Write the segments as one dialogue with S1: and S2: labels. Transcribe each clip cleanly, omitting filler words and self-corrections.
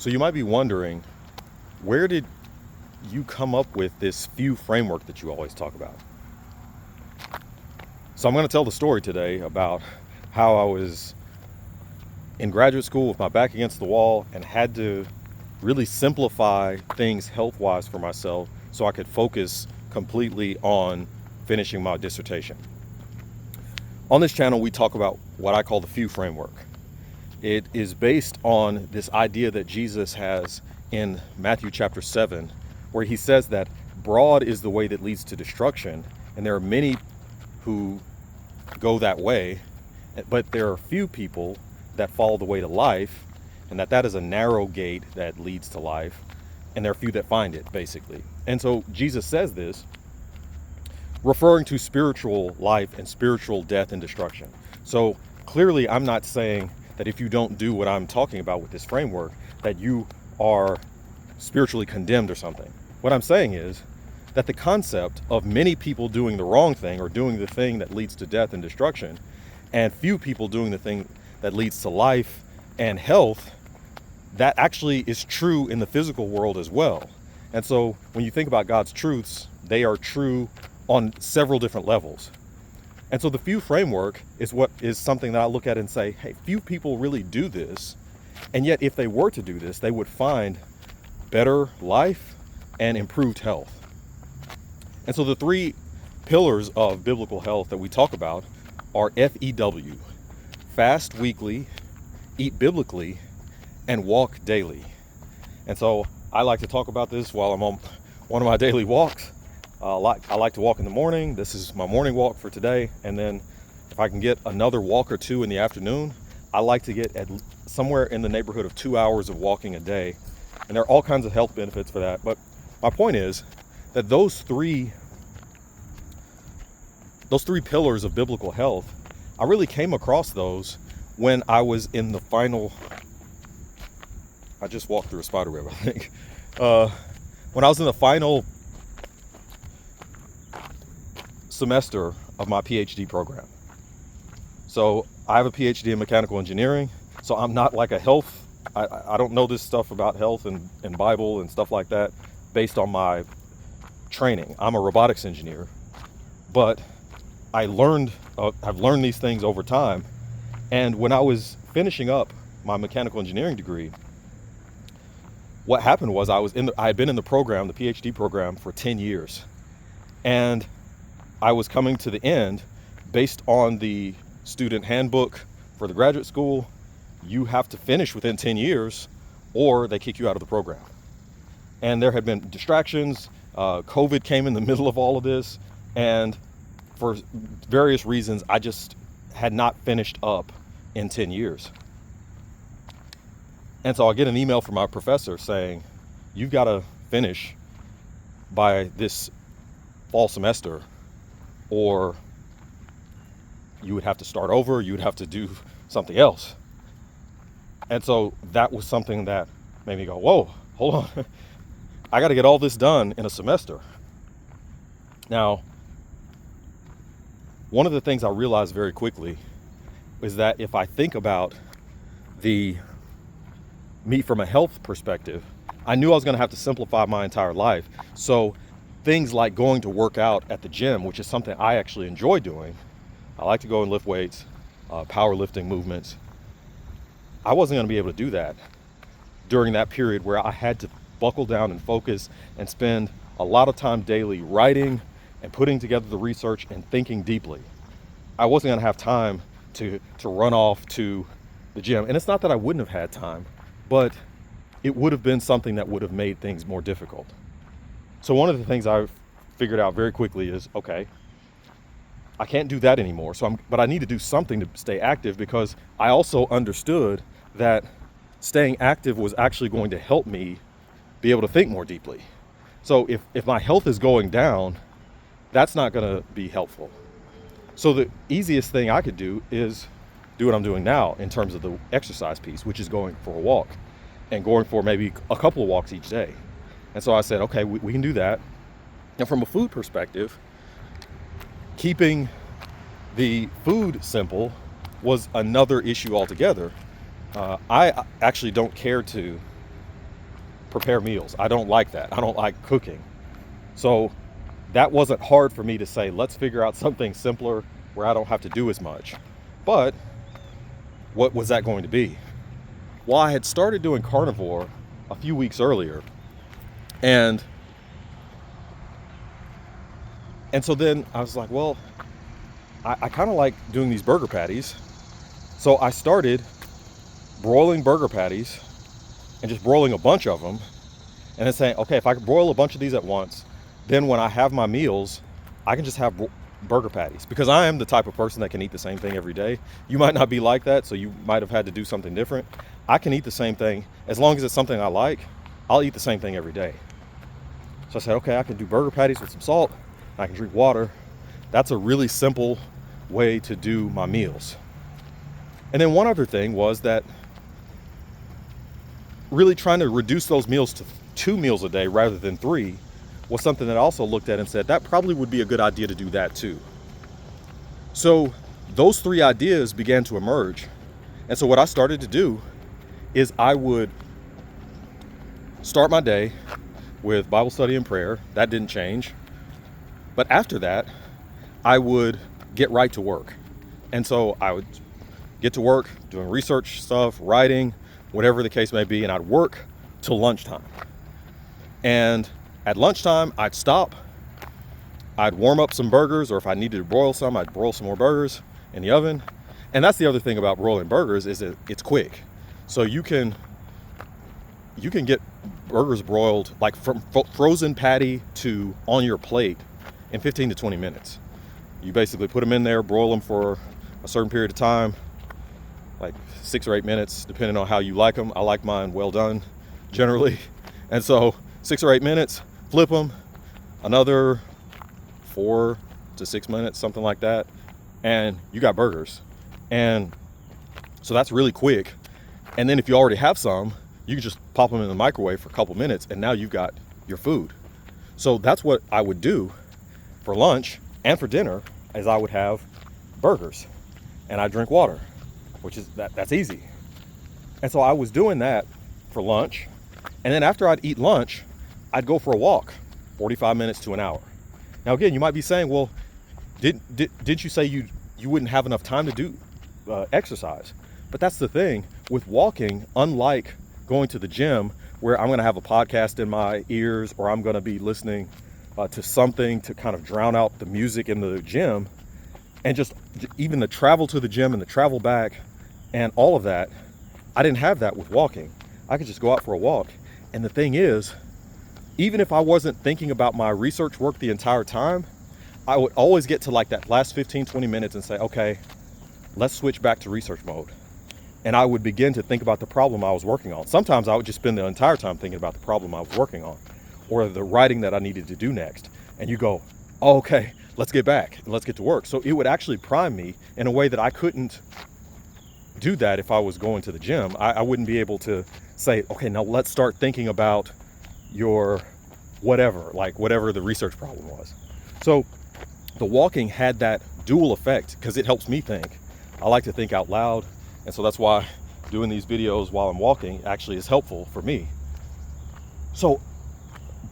S1: So you might be wondering, where did you come up with this few framework that you always talk about? So I'm going to tell the story today about how I was in graduate school with my back against the wall and had to really simplify things health-wise for myself so I could focus completely on finishing my dissertation. On this channel, we talk about what I call the few framework. It is based on this idea that Jesus has in Matthew chapter 7, where he says that broad is the way that leads to destruction, and there are many who go that way, but there are few people that follow the way to life, and that is a narrow gate that leads to life, and there are few that find it, basically. And so Jesus says this, referring to spiritual life and spiritual death and destruction. So clearly I'm not saying that if you don't do what I'm talking about with this framework, that you are spiritually condemned or something. What I'm saying is that the concept of many people doing the wrong thing or doing the thing that leads to death and destruction, and few people doing the thing that leads to life and health, that actually is true in the physical world as well. And so when you think about God's truths, they are true on several different levels. And so the few framework is something that I look at and say, hey, few people really do this. And yet if they were to do this, they would find better life and improved health. And so the three pillars of biblical health that we talk about are FEW: fast weekly, eat biblically, and walk daily. And so I like to talk about this while I'm on one of my daily walks. I like to walk in the morning. This is my morning walk for today. And then if I can get another walk or two in the afternoon, I like to get somewhere in the neighborhood of 2 hours of walking a day. And there are all kinds of health benefits for that. But my point is that those three pillars of biblical health, I really came across those when I was in the final, I just walked through a spider web, I think. When I was in the final semester of my PhD program. So I have a PhD in mechanical engineering, so I'm not like a health, I don't know this stuff about health and Bible and stuff like that based on my training. I'm a robotics engineer, but I've learned these things over time. And when I was finishing up my mechanical engineering degree, what happened was I had been in the program, the PhD program, for 10 years. And I was coming to the end. Based on the student handbook for the graduate school, you have to finish within 10 years or they kick you out of the program. And there had been distractions. COVID came in the middle of all of this. And for various reasons, I just had not finished up in 10 years. And so I get an email from my professor saying, you've got to finish by this fall semester, or you would have to start over, you would have to do something else. And so that was something that made me go, whoa, hold on. I got to get all this done in a semester. Now, one of the things I realized very quickly is that if I think about me from a health perspective, I knew I was going to have to simplify my entire life. So things like going to work out at the gym, which is something I actually enjoy doing. I like to go and lift weights, powerlifting movements. I wasn't going to be able to do that during that period where I had to buckle down and focus and spend a lot of time daily writing and putting together the research and thinking deeply. I wasn't going to have time to run off to the gym. And it's not that I wouldn't have had time, but it would have been something that would have made things more difficult. So one of the things I figured out very quickly is, okay, I can't do that anymore. But I need to do something to stay active, because I also understood that staying active was actually going to help me be able to think more deeply. So if my health is going down, that's not going to be helpful. So the easiest thing I could do is do what I'm doing now in terms of the exercise piece, which is going for a walk and going for maybe a couple of walks each day. And so I said, okay, we can do that. And from a food perspective, keeping the food simple was another issue altogether. I actually don't care to prepare meals. I don't like that. I don't like cooking. So that wasn't hard for me to say, let's figure out something simpler where I don't have to do as much. But what was that going to be? Well, I had started doing carnivore a few weeks earlier. And so then I was like, well, I kind of like doing these burger patties. So I started broiling burger patties and just broiling a bunch of them. And then saying, okay, if I could broil a bunch of these at once, then when I have my meals, I can just have burger patties. Because I am the type of person that can eat the same thing every day. You might not be like that, so you might have had to do something different. I can eat the same thing. As long as it's something I like, I'll eat the same thing every day. So I said, okay, I can do burger patties with some salt. I can drink water. That's a really simple way to do my meals. And then one other thing was that really trying to reduce those meals to 2 meals a day rather than 3 was something that I also looked at and said that probably would be a good idea to do that too. So those 3 ideas began to emerge. And so what I started to do is I would start my day with Bible study and prayer. That didn't change. But after that, I would get right to work. And so I would get to work doing research stuff, writing, whatever the case may be, and I'd work till lunchtime. And at lunchtime, I'd stop, I'd warm up some burgers, or if I needed to broil some, I'd broil some more burgers in the oven. And that's the other thing about broiling burgers is that it's quick. So you can get burgers broiled like from frozen patty to on your plate in 15 to 20 minutes. You basically put them in there, broil them for a certain period of time, like 6 or 8 minutes, depending on how you like them. I like mine well done, generally. And so 6 or 8 minutes, flip them, another 4 to 6 minutes, something like that, and you got burgers. And so that's really quick. And then if you already have some, you can just pop them in the microwave for a couple minutes, and now you've got your food. So that's what I would do for lunch and for dinner, is I would have burgers and I drink water, which is that's easy. And so I was doing that for lunch, and then after I'd eat lunch, I'd go for a walk, 45 minutes to an hour. Now again, you might be saying, well, did you say you wouldn't have enough time to do exercise? But that's the thing with walking, unlike going to the gym where I'm going to have a podcast in my ears, or I'm going to be listening to something to kind of drown out the music in the gym, and just even the travel to the gym and the travel back and all of that, I didn't have that with walking. I could just go out for a walk. And the thing is, even if I wasn't thinking about my research work the entire time, I would always get to like that last 15, 20 minutes and say, okay, let's switch back to research mode. And I would begin to think about the problem I was working on. Sometimes I would just spend the entire time thinking about the problem I was working on, or the writing that I needed to do next. And you go, oh, okay, let's get back and let's get to work. So it would actually prime me in a way that I couldn't do that if I was going to the gym. I wouldn't be able to say, okay, now let's start thinking about your whatever the research problem was. So the walking had that dual effect because it helps me think. I like to think out loud. And so that's why doing these videos while I'm walking actually is helpful for me. So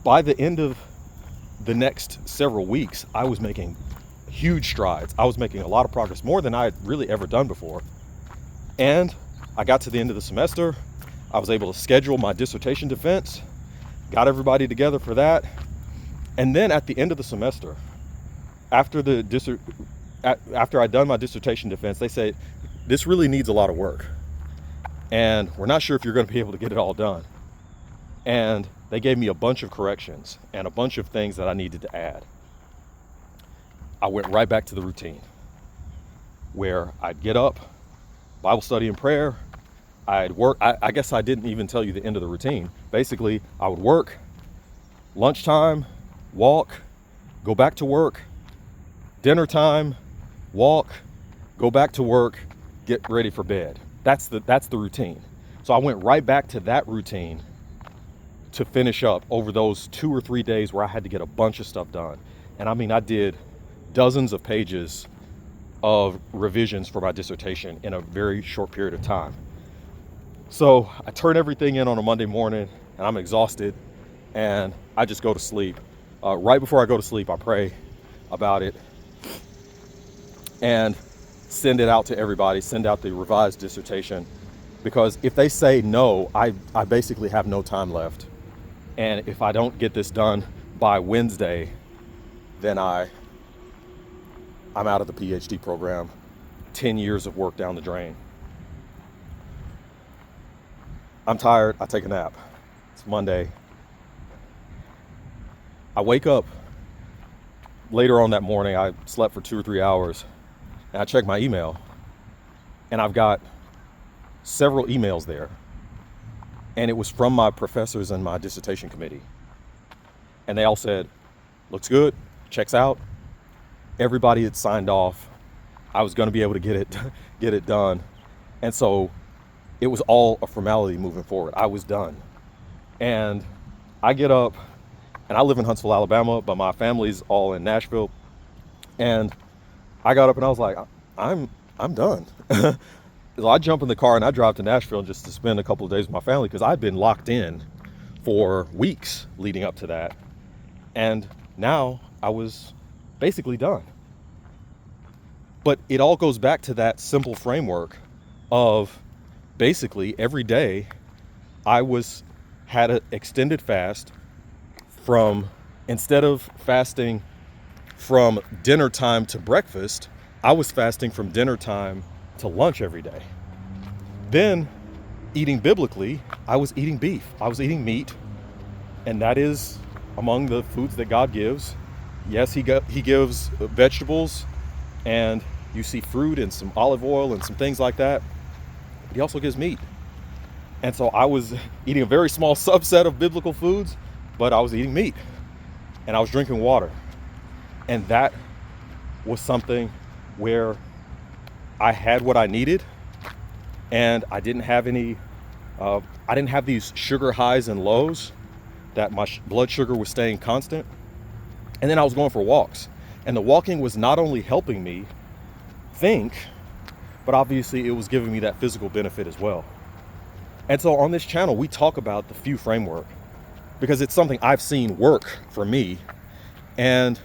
S1: by the end of the next several weeks, I was making huge strides. I was making a lot of progress, more than I had really ever done before. And I got to the end of the semester. I was able to schedule my dissertation defense, got everybody together for that. And then at the end of the semester, after I'd done my dissertation defense, they said, this really needs a lot of work, and we're not sure if you're going to be able to get it all done. And they gave me a bunch of corrections and a bunch of things that I needed to add. I went right back to the routine where I'd get up, Bible study and prayer, I'd work. I guess I didn't even tell you the end of the routine. Basically, I would work, lunchtime, walk, go back to work, dinner time, walk, go back to work, get ready for bed. That's the routine. So I went right back to that routine to finish up over those 2 or 3 days where I had to get a bunch of stuff done. And I mean, I did dozens of pages of revisions for my dissertation in a very short period of time. So I turn everything in on a Monday morning and I'm exhausted and I just go to sleep. Right before I go to sleep, I pray about it and send it out to everybody, send out the revised dissertation, because if they say no, I basically have no time left. And if I don't get this done by Wednesday, then I'm out of the PhD program. 10 years of work down the drain. I'm tired, I take a nap. It's Monday. I wake up later on that morning. I slept for 2 or 3 hours and I check my email and I've got several emails there, and it was from my professors in my dissertation committee, and they all said, looks good, checks out. Everybody had signed off. I was going to be able to get it done, and so it was all a formality moving forward. I was done. And I get up, and I live in Huntsville, Alabama, but my family's all in Nashville. And I got up and I was like, I'm done. So I jump in the car and I drive to Nashville just to spend a couple of days with my family, because I'd been locked in for weeks leading up to that. And now I was basically done. But it all goes back to that simple framework of basically every day I had an extended fast from, instead of fasting from dinner time to breakfast, I was fasting from dinner time to lunch every day. Then, eating biblically, I was eating beef. I was eating meat, and that is among the foods that God gives. Yes, he gives vegetables, and you see fruit and some olive oil and some things like that. But he also gives meat. And so I was eating a very small subset of biblical foods, but I was eating meat, and I was drinking water. And that was something where I had what I needed, and I didn't have these sugar highs and lows, that my blood sugar was staying constant. And then I was going for walks, and the walking was not only helping me think, but obviously it was giving me that physical benefit as well. And so on this channel, we talk about the FEW framework because it's something I've seen work for me. And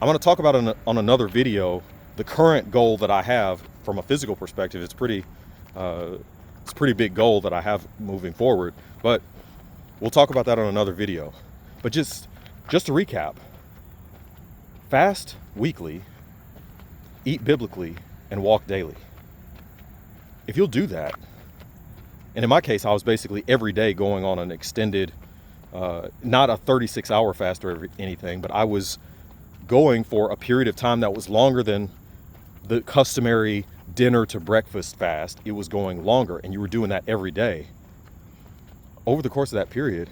S1: I'm going to talk about on another video the current goal that I have from a physical perspective. It's a pretty big goal that I have moving forward, but we'll talk about that on another video. But just to recap, fast weekly, eat biblically, and walk daily. If you'll do that, and in my case, I was basically every day going on an extended, not a 36-hour fast or anything, but I was going for a period of time that was longer than the customary dinner to breakfast fast. It was going longer, and you were doing that every day. Over the course of that period,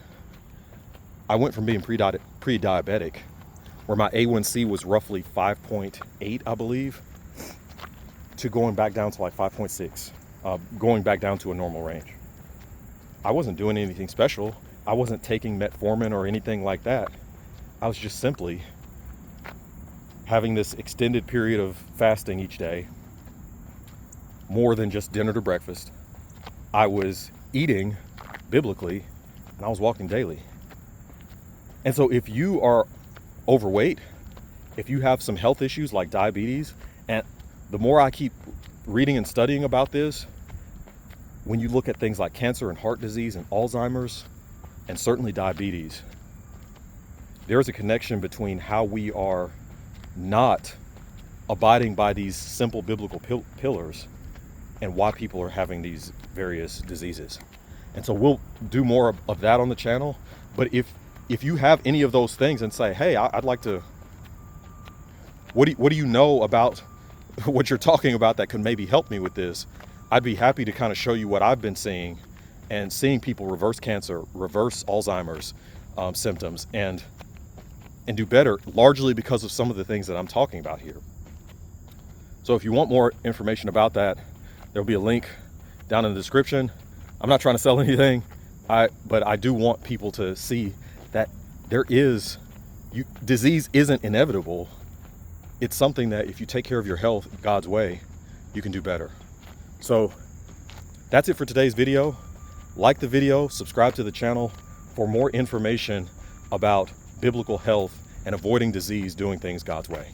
S1: I went from being pre-diabetic, where my A1C was roughly 5.8, I believe, to going back down to like 5.6, going back down to a normal range. I wasn't doing anything special. I wasn't taking metformin or anything like that. I was just simply having this extended period of fasting each day, more than just dinner to breakfast. I was eating biblically, and I was walking daily. And so if you are overweight, if you have some health issues like diabetes, and the more I keep reading and studying about this, when you look at things like cancer and heart disease and Alzheimer's, and certainly diabetes, there is a connection between how we are not abiding by these simple biblical pillars and why people are having these various diseases. And so we'll do more of that on the channel. But if you have any of those things and say, hey, I'd like to, what do you know about what you're talking about that could maybe help me with this, I'd be happy to kind of show you what I've been seeing, and seeing people reverse cancer, reverse Alzheimer's symptoms, and do better, largely because of some of the things that I'm talking about here. So if you want more information about that, there'll be a link down in the description. I'm not trying to sell anything, but I do want people to see that disease isn't inevitable. It's something that if you take care of your health God's way, you can do better. So that's it for today's video. Like the video, subscribe to the channel for more information about biblical health and avoiding disease, doing things God's way.